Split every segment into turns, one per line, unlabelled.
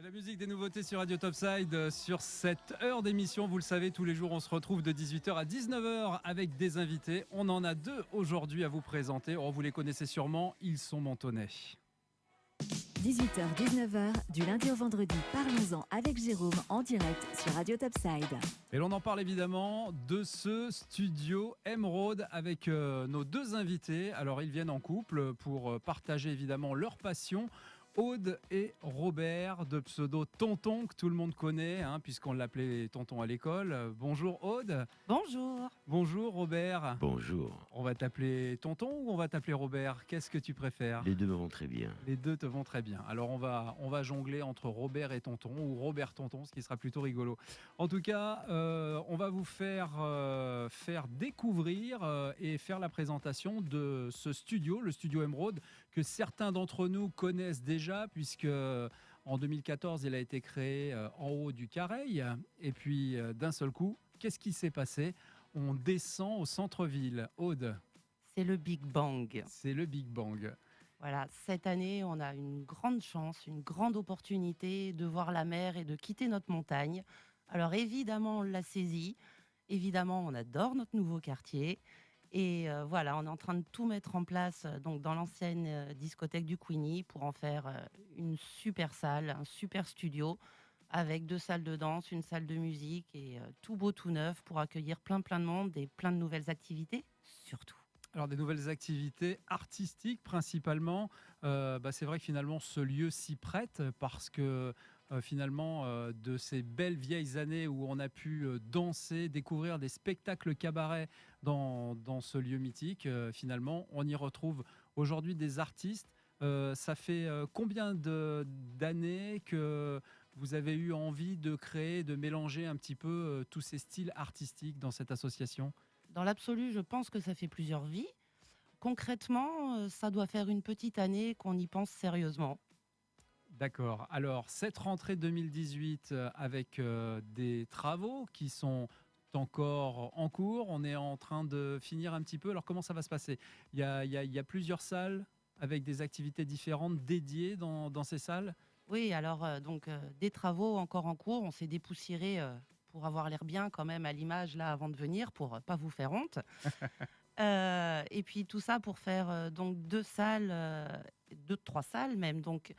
La musique des nouveautés sur Radio Topside sur cette heure d'émission. Vous le savez, tous les jours, on se retrouve de 18h à 19h avec des invités. On en a deux aujourd'hui à vous présenter. Oh, vous les connaissez sûrement, ils sont mentonnais.
18h-19h, du lundi au vendredi, parlons-en avec Jérôme en direct sur Radio Topside.
Et l'on en parle évidemment de ce studio Emeraude avec nos deux invités. Alors, ils viennent en couple pour partager évidemment leur passion. Aude et Robert, de pseudo Tonton, que tout le monde connaît, puisqu'on l'appelait Tonton à l'école. Bonjour Aude.
Bonjour.
Bonjour Robert.
Bonjour.
On va t'appeler Tonton ou on va t'appeler Robert? Qu'est-ce que tu préfères?
Les deux me vont très bien.
Les deux te vont très bien. Alors on va jongler entre Robert et Tonton, ou Robert Tonton, ce qui sera plutôt rigolo. En tout cas, on va vous faire découvrir et faire la présentation de ce studio, le studio Emeraude, que certains d'entre nous connaissent déjà, puisque en 2014, il a été créé en haut du Careil. Et puis, d'un seul coup, qu'est-ce qui s'est passé? On descend au centre-ville. Aude.
C'est le Big Bang.
C'est le Big Bang.
Voilà, cette année, on a une grande chance, une grande opportunité de voir la mer et de quitter notre montagne. Alors évidemment, on l'a saisi. Évidemment, on adore notre nouveau quartier. Et voilà, on est en train de tout mettre en place donc dans l'ancienne discothèque du Queenie pour en faire une super salle, un super studio avec 2 salles de danse, une salle de musique et tout beau, tout neuf pour accueillir plein de monde et plein de nouvelles activités, surtout.
Alors des nouvelles activités artistiques principalement. C'est vrai que finalement ce lieu s'y prête parce que finalement de ces belles vieilles années où on a pu danser, découvrir des spectacles cabaret dans ce lieu mythique, finalement on y retrouve aujourd'hui des artistes. Ça fait combien d'années que vous avez eu envie de créer, de mélanger un petit peu tous ces styles artistiques dans cette association ?
Dans l'absolu, je pense que ça fait plusieurs vies. Concrètement, ça doit faire une petite année qu'on y pense sérieusement.
D'accord. Alors, cette rentrée 2018 avec des travaux qui sont encore en cours, on est en train de finir un petit peu. Alors, comment ça va se passer? Il y a plusieurs salles avec des activités différentes dédiées dans ces salles?
Oui, alors des travaux encore en cours. On s'est dépoussiéré pour avoir l'air bien quand même à l'image là avant de venir, pour pas vous faire honte. Et puis tout ça pour faire donc 2 salles, 3 salles même, donc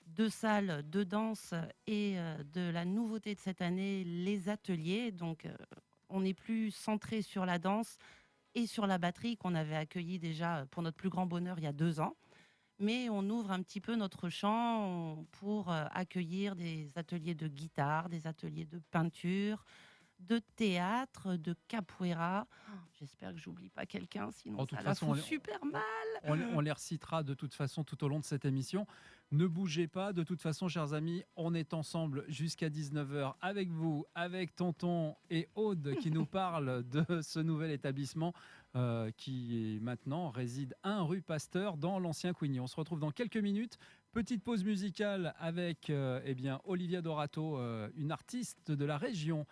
2 salles de danse et de la nouveauté de cette année, les ateliers. Donc on n'est plus centré sur la danse et sur la batterie qu'on avait accueilli déjà pour notre plus grand bonheur il y a 2 ans. Mais on ouvre un petit peu notre champ pour accueillir des ateliers de guitare, des ateliers de peinture, de théâtre, de capoeira. J'espère que j'oublie pas quelqu'un, sinon ça la fout super mal.
On les recitera de toute façon tout au long de cette émission. Ne bougez pas, de toute façon, chers amis, on est ensemble jusqu'à 19h avec vous, avec Tonton et Aude qui nous parlent de ce nouvel établissement qui maintenant réside 1 rue Pasteur dans l'ancien Queenie. On se retrouve dans quelques minutes. Petite pause musicale avec Olivia Dorato, une artiste de la région,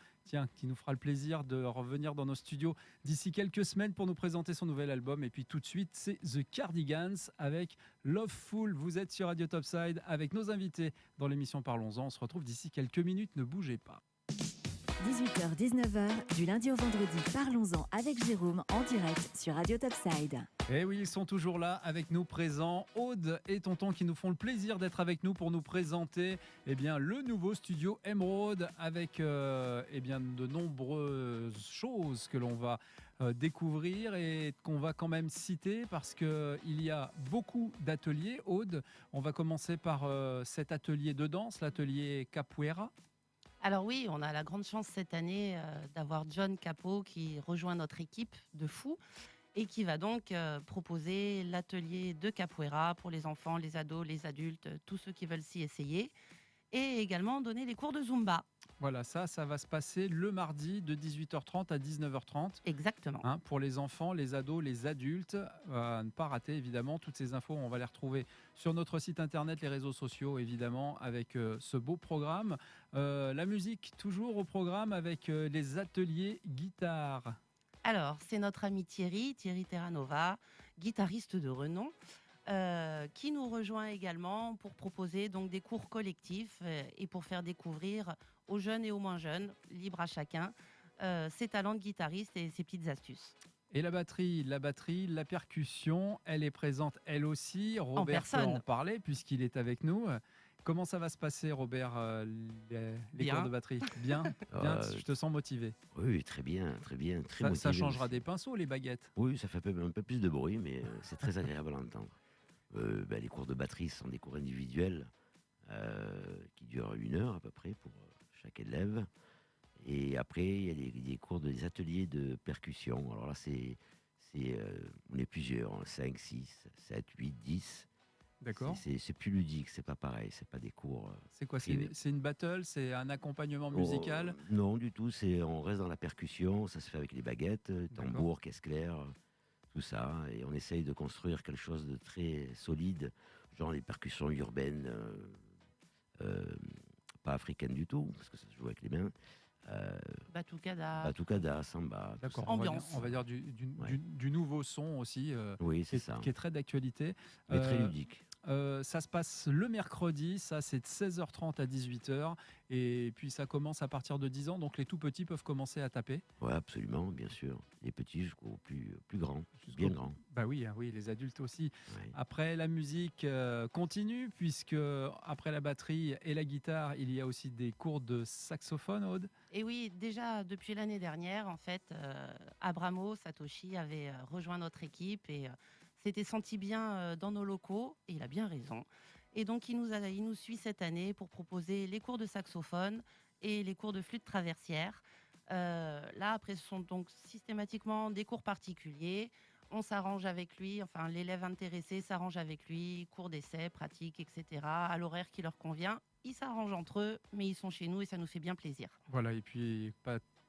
qui nous fera le plaisir de revenir dans nos studios d'ici quelques semaines pour nous présenter son nouvel album. Et puis tout de suite, c'est The Cardigans avec Loveful. Vous êtes sur Radio Topside avec nos invités dans l'émission Parlons-en. On se retrouve d'ici quelques minutes, ne bougez pas.
18h-19h, du lundi au vendredi, parlons-en avec Jérôme en direct sur Radio Topside.
Et oui, ils sont toujours là avec nous présents, Aude et Tonton qui nous font le plaisir d'être avec nous pour nous présenter le nouveau studio Emeraude avec de nombreuses choses que l'on va découvrir et qu'on va quand même citer parce qu'il y a beaucoup d'ateliers. Aude, on va commencer par cet atelier de danse, l'atelier Capoeira.
Alors oui, on a la grande chance cette année d'avoir John Capot qui rejoint notre équipe de fous et qui va donc proposer l'atelier de capoeira pour les enfants, les ados, les adultes, tous ceux qui veulent s'y essayer, et également donner des cours de Zumba.
Voilà, ça va se passer le mardi de 18h30 à 19h30.
Exactement.
Pour les enfants, les ados, les adultes, à ne pas rater évidemment. Toutes ces infos, on va les retrouver sur notre site internet, les réseaux sociaux évidemment, avec ce beau programme. La musique toujours au programme avec les ateliers guitare.
Alors, c'est notre ami Thierry Terranova, guitariste de renom, qui nous rejoint également pour proposer donc des cours collectifs et pour faire découvrir aux jeunes et aux moins jeunes, libre à chacun, ses talents de guitariste et ses petites astuces.
Et la batterie, la percussion, elle est présente elle aussi.
En
Robert peut en
personne,
parler puisqu'il est avec nous. Comment ça va se passer, Robert, les cours
bien.
de batterie? Bien, bien, je te sens motivé.
Oui, très bien, très bien, très
Ça
motivé
changera
aussi.
des pinceaux, les baguettes.
Oui, ça fait un peu plus de bruit, mais c'est très agréable à entendre. Les cours de batterie sont des cours individuels qui durent 1 heure à peu près pour chaque élève. Et après, il y a des cours, des ateliers de percussion. Alors là, on est plusieurs, hein, 5, 6, 7, 8, 10.
D'accord.
C'est plus ludique, c'est pas pareil, c'est pas des cours
C'est quoi?
privés.
C'est une battle? C'est un accompagnement
Oh,
musical?
non, du tout, on reste dans la percussion, ça se fait avec les baguettes,
D'accord.
tambour, caisse claire, tout ça. Et on essaye de construire quelque chose de très solide, genre les percussions urbaines, euh, pas africaines du tout, parce que ça se joue avec les mains.
Batucada,
Batucada, samba, tout
D'accord,
ça.
Ambiance.
on va dire
Ouais.
du nouveau son aussi,
Oui, c'est ça.
qui est très d'actualité.
Mais très
Euh,
ludique.
Ça se passe le mercredi, ça c'est de 16h30 à 18h, et puis ça commence à partir de 10 ans, donc les tout petits peuvent commencer à taper.
Oui, absolument, bien sûr. Les petits jusqu'aux plus grands,
Jusqu'au-
bien grands.
Bah oui, hein, oui, les adultes aussi.
Ouais.
Après, la musique continue, puisque après la batterie et la guitare, il y a aussi des cours de saxophone, Aude.
Et oui, déjà depuis l'année dernière, en fait, Abramo Satoshi avait rejoint notre équipe et s'était senti bien dans nos locaux, et il a bien raison. Et donc, il nous suit cette année pour proposer les cours de saxophone et les cours de flûte traversière. Là, après, ce sont donc systématiquement des cours particuliers. On s'arrange avec lui, enfin, l'élève intéressé s'arrange avec lui, cours d'essai, pratique, etc., à l'horaire qui leur convient. Ils s'arrangent entre eux, mais ils sont chez nous et ça nous fait bien plaisir.
Voilà, et puis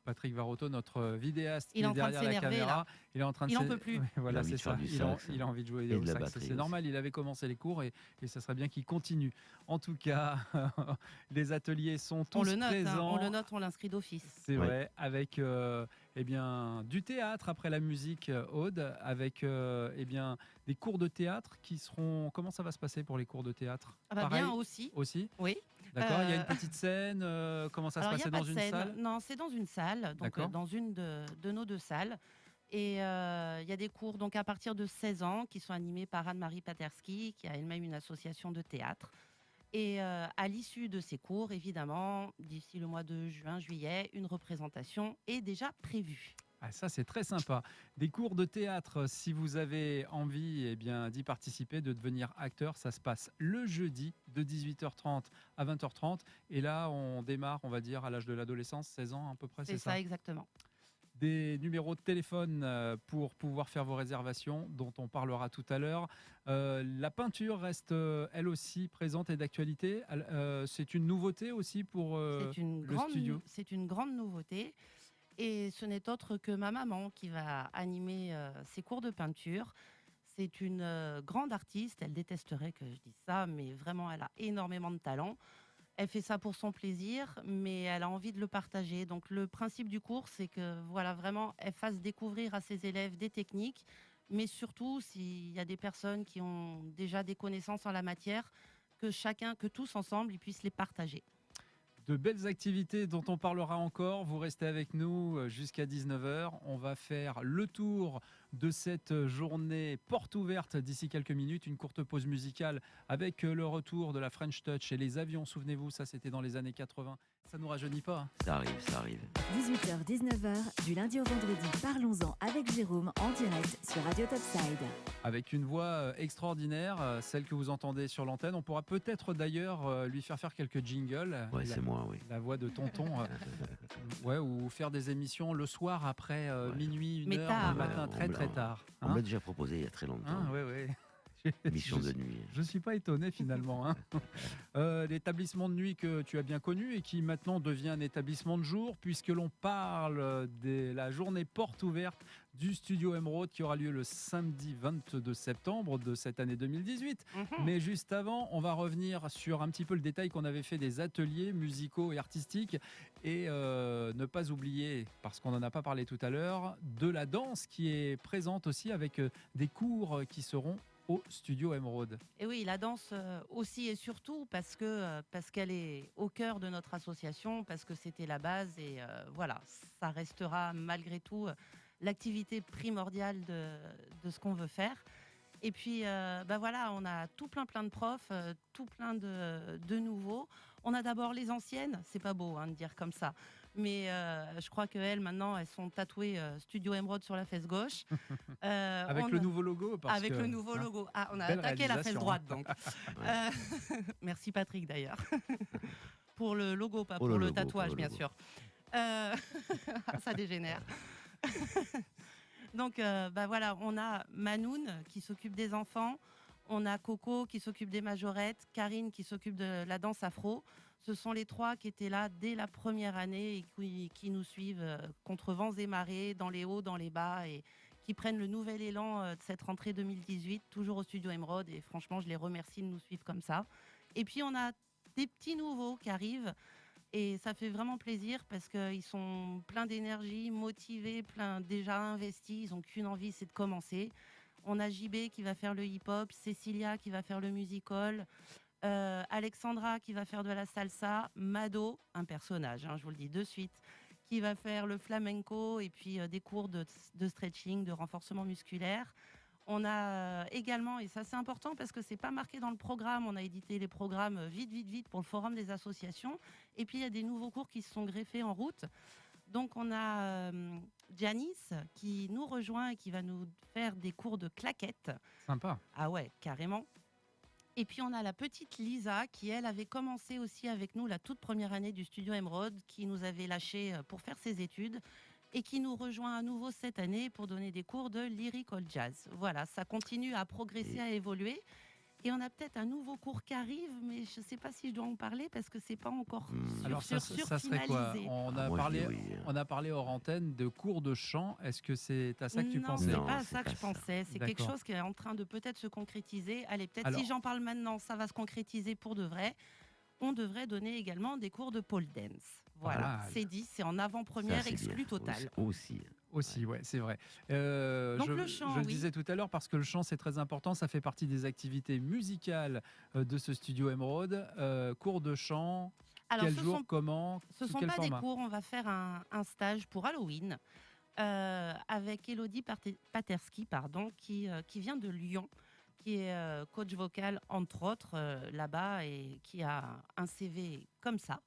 Patrick Varotto, notre vidéaste qui
Il est
est
en train de
derrière la
s'énerver,
caméra,
là.
il est en train de
Il en peut plus.
Oui, voilà,
Il a envie
c'est
de faire
ça.
du sax,
Il a envie de jouer
et
au
de la
sax.
batterie
C'est
aussi.
normal, il avait commencé les cours et ça serait bien qu'il continue. En tout cas, les ateliers sont tous
On le note, hein,
présents.
on le note, on l'inscrit d'office.
C'est
Ouais.
vrai, avec eh bien, du théâtre après la musique, Aude, avec eh bien, des cours de théâtre qui seront... Comment ça va se passer pour les cours de théâtre?
Ah bah
Pareil
bien aussi,
aussi.
oui.
D'accord, il y a une
Euh,
petite scène, comment ça se
Alors, il n'y
passait
a pas
dans
de
une
scène.
salle?
Non, c'est dans une salle, donc
D'accord.
dans une de nos deux salles. Et il y a des cours donc à partir de 16 ans qui sont animés par Anne-Marie Paterski, qui a elle-même une association de théâtre. Et à l'issue de ces cours, évidemment, d'ici le mois de juin-juillet, une représentation est déjà prévue.
Ah, ça, c'est très sympa. Des cours de théâtre, si vous avez envie eh bien, d'y participer, de devenir acteur, ça se passe le jeudi de 18h30 à 20h30. Et là, on démarre, on va dire, à l'âge de l'adolescence, 16 ans à peu près,
C'est
c'est ça?
ça, exactement.
Des numéros de téléphone pour pouvoir faire vos réservations, dont on parlera tout à l'heure. La peinture reste, elle aussi, présente et d'actualité. C'est une nouveauté aussi pour le studio.
C'est une grande nouveauté. Et ce n'est autre que ma maman qui va animer ces cours de peinture. C'est une grande artiste. Elle détesterait que je dise ça, mais vraiment, elle a énormément de talent. Elle fait ça pour son plaisir, mais elle a envie de le partager. Donc, le principe du cours, c'est que voilà, vraiment, elle fasse découvrir à ses élèves des techniques, mais surtout, s'il y a des personnes qui ont déjà des connaissances en la matière, que tous ensemble, ils puissent les partager.
De belles activités dont on parlera encore. Vous restez avec nous jusqu'à 19h. On va faire le tour de cette journée porte ouverte d'ici quelques minutes. Une courte pause musicale avec le retour de la French Touch et les avions. Souvenez-vous, ça c'était dans les années 80. Ça nous rajeunit pas, hein.
Ça arrive, ça arrive.
18h, 19h, du lundi au vendredi, parlons-en avec Jérôme en direct sur Radio Topside.
Avec une voix extraordinaire, celle que vous entendez sur l'antenne. On pourra peut-être d'ailleurs lui faire quelques jingles.
Ouais, c'est moi, oui.
La voix de tonton. Ouais, ou faire des émissions le soir après
Ouais.
minuit,
Mais
1h,
tard.
le matin,
Ouais,
très très tard.
On me l'a déjà proposé il y a très longtemps.
Ouais, ouais.
Émission
Je-
de nuit.
Je ne suis pas étonné finalement, hein. L'établissement de nuit que tu as bien connu et qui maintenant devient un établissement de jour, puisque l'on parle de la journée porte ouverte du studio Emeraude qui aura lieu le samedi 22 septembre de cette année 2018. Mais juste avant, on va revenir sur un petit peu le détail qu'on avait fait des ateliers musicaux et artistiques et ne pas oublier, parce qu'on n'en a pas parlé tout à l'heure, de la danse qui est présente aussi avec des cours qui seront au Studio Émeraude.
Et oui, la danse aussi et surtout parce qu'elle est au cœur de notre association, parce que c'était la base et voilà, ça restera malgré tout l'activité primordiale de ce qu'on veut faire. Et puis, bah voilà, on a tout plein de profs, tout plein de nouveaux. On a d'abord les anciennes, c'est pas beau de dire comme ça, mais je crois qu'elles, maintenant, elles sont tatouées Studio Émeraude sur la fesse gauche.
Avec le nouveau logo,
avec le nouveau logo. Ah, on a
belle
attaqué la fesse
réalisation,
droite, donc. Merci Patrick, d'ailleurs. Pour le logo, pas
Pour
pour
le
le
logo,
tatouage,
pour le
bien
logo.
sûr. Ça dégénère. Donc, bah voilà, on a Manoun qui s'occupe des enfants, on a Coco qui s'occupe des majorettes, Karine qui s'occupe de la danse afro. Ce sont les trois qui étaient là dès la première année et qui nous suivent contre vents et marées, dans les hauts, dans les bas, et qui prennent le nouvel élan de cette rentrée 2018, toujours au Studio Émeraude. Et franchement, je les remercie de nous suivre comme ça. Et puis, on a des petits nouveaux qui arrivent. Et ça fait vraiment plaisir parce qu'ils sont pleins d'énergie, motivés, plein déjà investis. Ils n'ont qu'une envie, c'est de commencer. On a JB qui va faire le hip-hop, Cécilia qui va faire le musical, Alexandra qui va faire de la salsa, Mado, un personnage, je vous le dis de suite, qui va faire le flamenco et puis des cours de stretching, de renforcement musculaire. On a également, et ça c'est important parce que c'est pas marqué dans le programme, on a édité les programmes vite pour le forum des associations. Et puis il y a des nouveaux cours qui se sont greffés en route. Donc on a Janice qui nous rejoint et qui va nous faire des cours de claquettes.
Sympa.
Ah ouais, carrément. Et puis on a la petite Lisa qui, elle, avait commencé aussi avec nous la toute première année du Studio Émeraude, qui nous avait lâché pour faire ses études et qui nous rejoint à nouveau cette année pour donner des cours de lyrical jazz. Voilà, ça continue à progresser, à évoluer. Et on a peut-être un nouveau cours qui arrive, mais je ne sais pas si je dois en parler parce que c'est pas encore
Alors ça serait quoi?
finalisé.
On a parlé hors antenne de cours de chant. Est-ce que c'est à ça que tu
Non,
pensais?
c'est
Non,
pas à
c'est
ça que
pas
je
ça.
pensais. C'est quelque
D'accord.
chose qui est en train de peut-être se concrétiser. Allez, peut-être
Alors-
si j'en parle maintenant, ça va se concrétiser pour de vrai. On devrait donner également des cours de pole dance. Voilà,
mal.
c'est dit, c'est en
Ça,
avant-première,
c'est
exclu
bien.
total.
Aussi.
Aussi, ouais, c'est vrai.
Donc le chant,
je le
oui.
disais tout à l'heure parce que le chant c'est très important, ça fait partie des activités musicales de ce Studio Émeraude. Cours de chant,
Alors,
quel jour, comment,
ce
sous
sont
quel
pas des
format?
cours, on va faire un stage pour Halloween avec Elodie Paterski, qui vient de Lyon, qui est coach vocal entre autres là-bas et qui a un CV comme ça.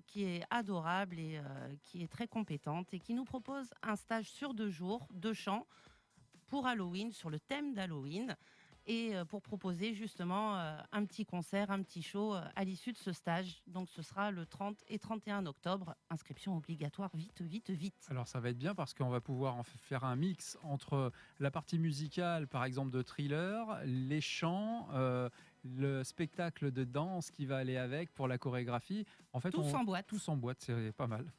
Qui est adorable et qui est très compétente et qui nous propose un stage sur 2 jours de chant pour Halloween, sur le thème d'Halloween, et pour proposer justement un petit concert, un petit show à l'issue de ce stage. Donc ce sera le 30 et 31 octobre. Inscription obligatoire vite.
Alors ça va être bien parce qu'on va pouvoir en faire un mix entre la partie musicale, par exemple de Thriller, les chants, le spectacle de danse qui va aller avec pour la chorégraphie. En fait,
Tous en boîte.
Tous en boîte, c'est pas mal.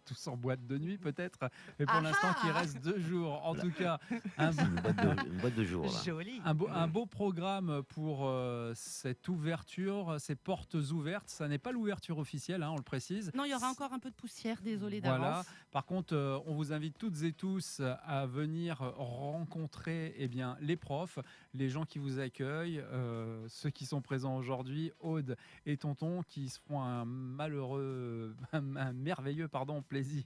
Tous en boîte de nuit peut-être. Et pour
Ah
l'instant,
ah
il reste 2 jours. En tout cas, un
C'est une boîte de jour, là.
Joli.
un beau programme pour cette ouverture, ces portes ouvertes. Ça n'est pas l'ouverture officielle, on le précise.
Non, il y aura encore un peu de poussière, désolé
Voilà.
d'avance.
Par contre, on vous invite toutes et tous à venir rencontrer les profs, les gens qui vous accueillent, ceux qui sont présents aujourd'hui, Aude et Tonton, qui se feront un merveilleux plaisir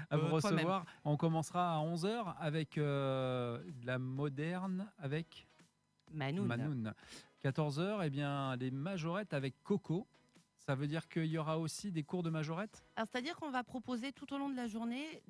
à vous
Toi-même.
recevoir. On commencera à 11h avec de la moderne, avec
Manoun.
Manoun. 14h, les majorettes avec Coco. Ça veut dire qu'il y aura aussi des cours de majorette?
Alors, c'est-à-dire qu'on va proposer tout au long de la journée,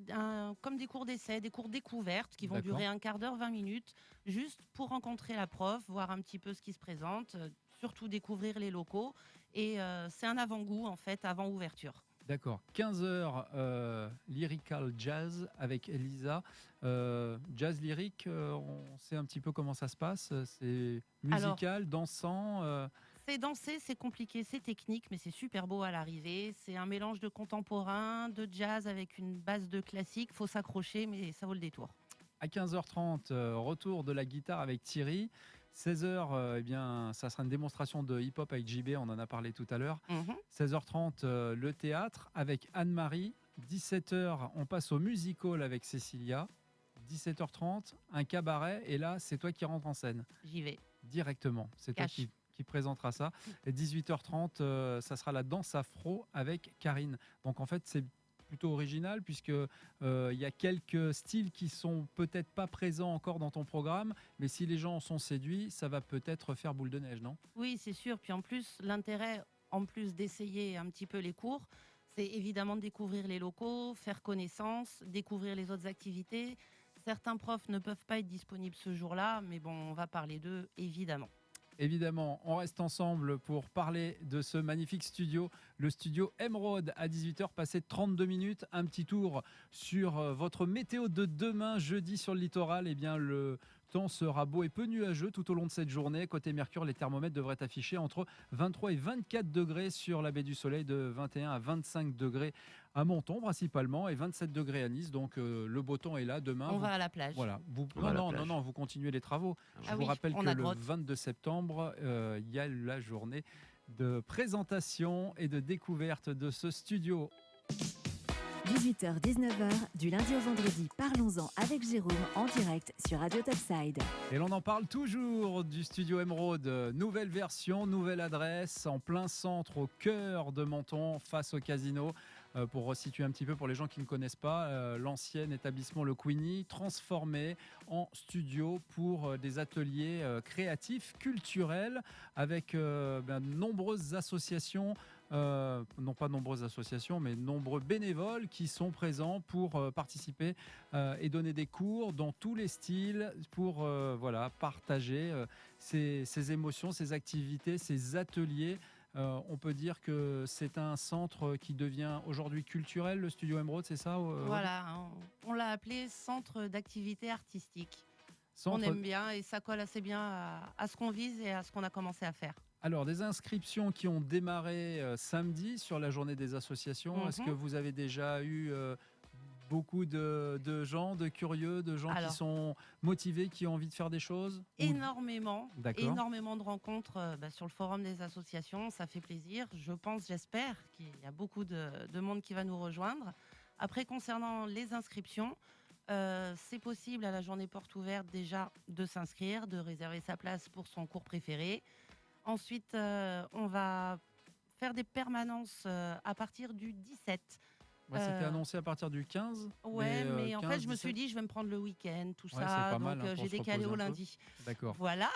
comme des cours d'essai, des cours découvertes qui vont
D'accord.
durer un quart d'heure, 20 minutes, juste pour rencontrer la prof, voir un petit peu ce qui se présente, surtout découvrir les locaux. Et c'est un avant-goût, en fait, avant ouverture.
D'accord. 15h, lyrical jazz avec Elisa. Jazz lyrique, on sait un petit peu comment ça se passe. C'est musical, dansant.
C'est danser, c'est compliqué, c'est technique, mais c'est super beau à l'arrivée. C'est un mélange de contemporain, de jazz avec une base de classique. Faut s'accrocher, mais ça vaut le détour.
À 15h30, retour de la guitare avec Thierry. 16h, ça sera une démonstration de hip-hop avec JB, on en a parlé tout à l'heure. 16h30, le théâtre avec Anne-Marie. 17h, on passe au musical avec Cécilia. 17h30, un cabaret, et là, c'est toi qui rentres en scène
J'y vais.
directement. C'est toi
Cash.
qui présentera ça. Et 18h30, ça sera la danse afro avec Karine. Donc en fait, c'est plutôt original puisque il y a quelques styles qui sont peut-être pas présents encore dans ton programme, mais si les gens en sont séduits, ça va peut-être faire boule de neige, non?
Oui, c'est sûr. Puis en plus, l'intérêt, en plus d'essayer un petit peu les cours, c'est évidemment de découvrir les locaux, faire connaissance, découvrir les autres activités. Certains profs ne peuvent pas être disponibles ce jour-là, mais bon, on va parler d'eux, évidemment.
Évidemment, on reste ensemble pour parler de ce magnifique studio, le studio Emeraude à 18h, passé 32 minutes. Un petit tour sur votre météo de demain, jeudi sur le littoral. Eh bien, le temps sera beau et peu nuageux tout au long de cette journée. Côté Mercure, les thermomètres devraient afficher entre 23 et 24 degrés sur la baie du Soleil, de 21 à 25 degrés à Menton principalement et 27 degrés à Nice. Donc le beau temps est là demain.
On va à la plage.
Voilà.
On va à la
Non,
plage.
non, vous continuez les travaux. Je
Ah
vous
oui,
rappelle
on
que
a
le
grotte.
22 septembre, il y a la journée de présentation et de découverte de ce studio.
18h-19h, du lundi au vendredi, parlons-en avec Jérôme en direct sur Radio Topside.
Et l'on en parle toujours du studio Emeraude. Nouvelle version, nouvelle adresse, en plein centre, au cœur de Menton, face au casino. Pour resituer un petit peu pour les gens qui ne connaissent pas, l'ancien établissement Le Queenie, transformé en studio pour des ateliers créatifs, culturels, avec de nombreuses associations. Non pas nombreuses associations, mais nombreux bénévoles qui sont présents pour participer et donner des cours dans tous les styles pour voilà, partager ces émotions, ces activités, ces ateliers. On peut dire que c'est un centre qui devient aujourd'hui culturel, le studio Emeraude, c'est ça Aude?
Voilà, hein, on l'a appelé centre d'activité artistique. On
Centre.
aime bien et ça colle assez bien à ce qu'on vise et à ce qu'on a commencé à faire.
Alors, des inscriptions qui ont démarré samedi sur la journée des associations. Est-ce que vous avez déjà eu beaucoup de gens, de curieux, de gens
Alors.
qui sont motivés, qui ont envie de faire des choses?
Énormément,
D'accord.
énormément de rencontres sur le forum des associations, ça fait plaisir. Je pense, j'espère qu'il y a beaucoup de monde qui va nous rejoindre. Après, concernant les inscriptions, c'est possible à la journée porte ouverte déjà de s'inscrire, de réserver sa place pour son cours préféré. Ensuite, on va faire des permanences à partir du 17.
Ouais, c'était
Euh,
annoncé à partir du 15.
Ouais, mais en
15,
fait, je me suis
17.
dit, je vais me prendre le week-end, tout
Ouais, c'est
ça.
pas mal,
Donc,
hein, pour
j'ai
se
décalé
reposer
au
un peu.
lundi.
D'accord.
Voilà,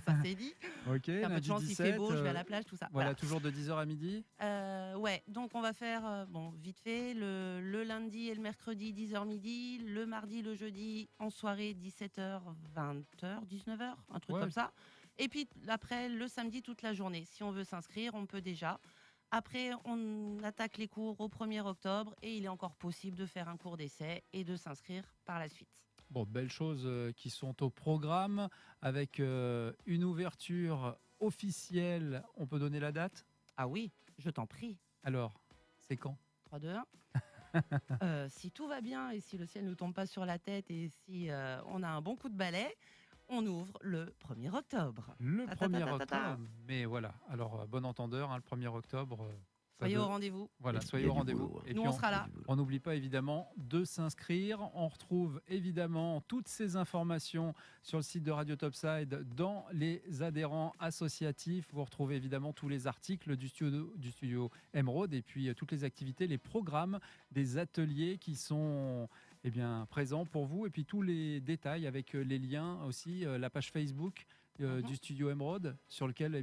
ça c'est dit.
Ok,
Un peu de
lundi
chance,
17.
il fait beau, je vais à la plage, tout ça.
Voilà, toujours de 10h à midi.
Ouais, donc on va faire, bon, vite fait, le lundi et le mercredi, 10h midi, le mardi, le jeudi, en soirée, 17h, 20h, 19h, un truc
Ouais.
comme ça. Et puis après, le samedi, toute la journée. Si on veut s'inscrire, on peut déjà. Après, on attaque les cours au 1er octobre et il est encore possible de faire un cours d'essai et de s'inscrire par la suite.
Bon, belles choses qui sont au programme avec une ouverture officielle. On peut donner la date?
Ah oui, je t'en prie.
Alors, c'est quand?
3, 2, 1. Si tout va bien et si le ciel ne nous tombe pas sur la tête et si on a un bon coup de balai, on ouvre le 1er octobre.
Le
Ta, ta, ta,
1er
ta, ta, ta.
octobre. Mais voilà, alors bon entendeur, hein, le 1er octobre. ça
Soyez
de-
au rendez-vous.
Voilà,
Il y a
soyez
du
au rendez-vous.
boulot, hein.
Et
Nous,
puis
on sera là.
on n'oublie pas évidemment de s'inscrire. On retrouve évidemment toutes ces informations sur le site de Radio Topside dans les adhérents associatifs. Vous retrouvez évidemment tous les articles du studio Emeraude et puis toutes les activités, les programmes, des ateliers qui sont présents pour vous et puis tous les détails avec les liens aussi, la page Facebook du studio Emeraude sur lequel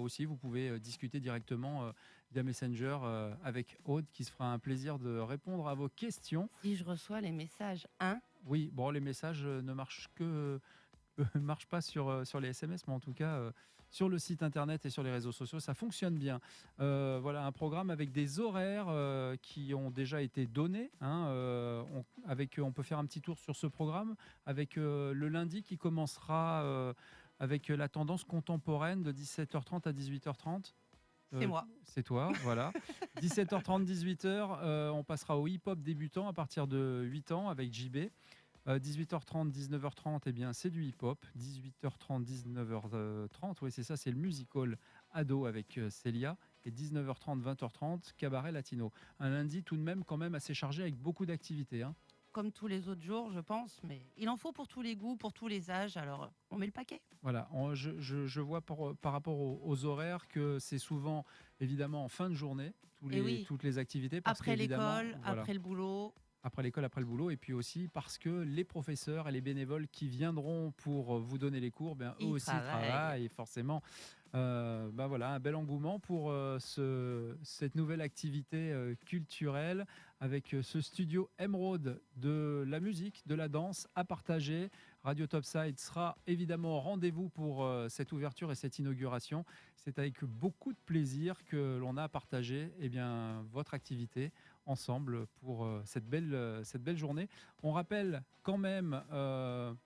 aussi vous pouvez discuter directement via Messenger avec Aude qui se fera un plaisir de répondre à vos questions.
Si je reçois les messages 1,
Oui, bon, les messages ne marchent marchent pas sur les SMS, mais en tout cas sur le site internet et sur les réseaux sociaux, ça fonctionne bien. Voilà un programme avec des horaires qui ont déjà été donnés. On peut faire un petit tour sur ce programme avec le lundi qui commencera avec la tendance contemporaine de 17h30 à 18h30.
c'est moi.
C'est toi, voilà. 17h30, 18h, on passera au hip-hop débutant à partir de 8 ans avec JB. 18h30, 19h30, eh bien, c'est du hip-hop. 18h30, 19h30, oui, c'est ça, c'est le musical ado avec Célia. Et 19h30, 20h30, cabaret latino. Un lundi tout de même quand même assez chargé avec beaucoup d'activités. Hein.
comme tous les autres jours, je pense, mais il en faut pour tous les goûts, pour tous les âges, alors on met le paquet.
Voilà, je vois par rapport aux horaires que c'est souvent évidemment en fin de journée, toutes les activités. Parce
Après
qu'évidemment,
l'école,
voilà,
après le boulot.
après l'école, après le boulot, et puis aussi parce que les professeurs et les bénévoles qui viendront pour vous donner les cours, eux
Ils
aussi
travaillent.
travaillent, et forcément, voilà, un bel engouement pour cette nouvelle activité culturelle avec ce studio Emeraude, de la musique, de la danse à partager. Radio Topside sera évidemment au rendez-vous pour cette ouverture et cette inauguration. C'est avec beaucoup de plaisir que l'on a partagé votre activité ensemble pour cette belle journée. On rappelle quand même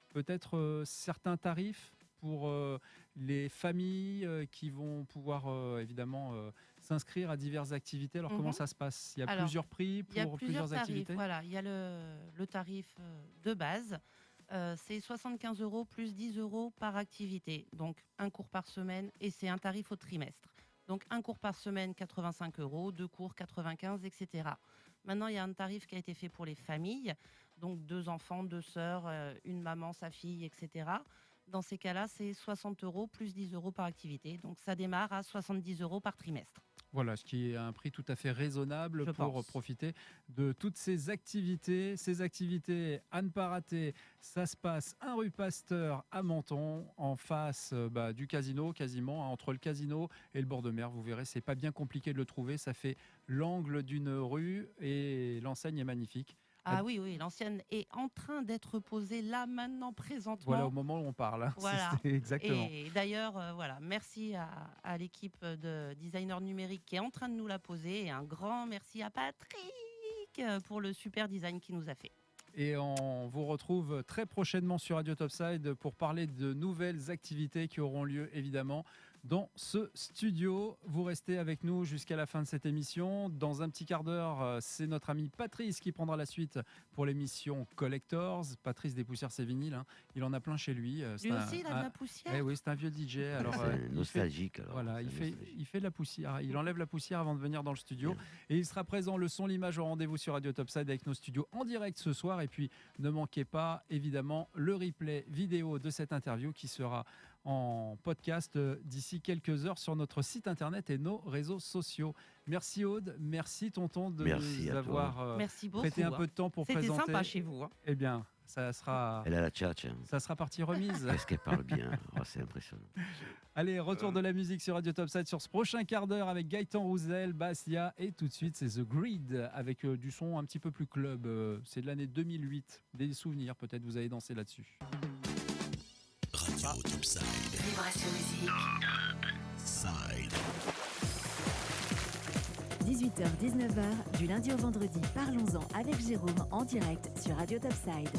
peut-être certains tarifs pour les familles qui vont pouvoir évidemment s'inscrire à diverses activités. Alors comment ça se passe? Il y a plusieurs prix
Il y a
pour
plusieurs
plusieurs
tarifs.
activités?
Voilà, il y a le tarif de base. C'est 75 € plus 10 € par activité. Donc un cours par semaine et c'est un tarif au trimestre. Donc un cours par semaine, 85 €, 2 cours, 95, etc. Maintenant, il y a un tarif qui a été fait pour les familles. Donc 2 enfants, 2 sœurs, une maman, sa fille, etc. Dans ces cas-là, c'est 60 € plus 10 € par activité. Donc ça démarre à 70 € par trimestre.
Voilà, ce qui est un prix tout à fait raisonnable
Je
pour
pense.
profiter de toutes ces activités. Ces activités à ne pas rater, ça se passe 1 rue Pasteur à Menton, en face du casino, quasiment, hein, entre le casino et le bord de mer. Vous verrez, c'est pas bien compliqué de le trouver. Ça fait l'angle d'une rue et l'enseigne est magnifique.
Ah oui, l'ancienne est en train d'être posée là, maintenant, présentement.
Voilà, au moment où on parle, hein.
Voilà.
C'est exactement.
Et d'ailleurs, merci à l'équipe de designers numériques qui est en train de nous la poser. Et un grand merci à Patrick pour le super design qu'il nous a fait.
Et on vous retrouve très prochainement sur Radio Topside pour parler de nouvelles activités qui auront lieu évidemment dans ce studio. Vous restez avec nous jusqu'à la fin de cette émission. Dans un petit quart d'heure, c'est notre ami Patrice qui prendra la suite pour l'émission Collectors. Patrice des poussières, ses vinyles, hein. Il en a plein chez lui.
Lui aussi, il a de la poussière.
Oui, c'est un vieux DJ. Alors,
c'est nostalgique.
il fait de la poussière. Il enlève la poussière avant de venir dans le studio. Et il sera présent, le son, l'image au rendez-vous sur Radio Topside avec nos studios en direct ce soir. Et puis, ne manquez pas, évidemment, le replay vidéo de cette interview qui sera en podcast d'ici quelques heures sur notre site internet et nos réseaux sociaux. Merci Aude, merci Tonton de nous avoir
merci beaucoup,
prêté un peu de temps pour
C'était
présenter.
C'était sympa chez vous.
Eh bien, ça sera...
Elle a la tchatche. Hein.
Ça sera partie remise.
Qu'est-ce qu'elle parle bien. C'est impressionnant.
Allez, retour de la musique sur Radio Topside sur ce prochain quart d'heure avec Gaëtan Roussel, Bassia, et tout de suite c'est The Grid avec du son un petit peu plus club. C'est de l'année 2008. Des souvenirs peut-être, vous avez dansé là-dessus.
Radio Topside.
Vibration musique.
Side.
18h-19h, du lundi au vendredi, parlons-en avec Jérôme en direct sur Radio Topside.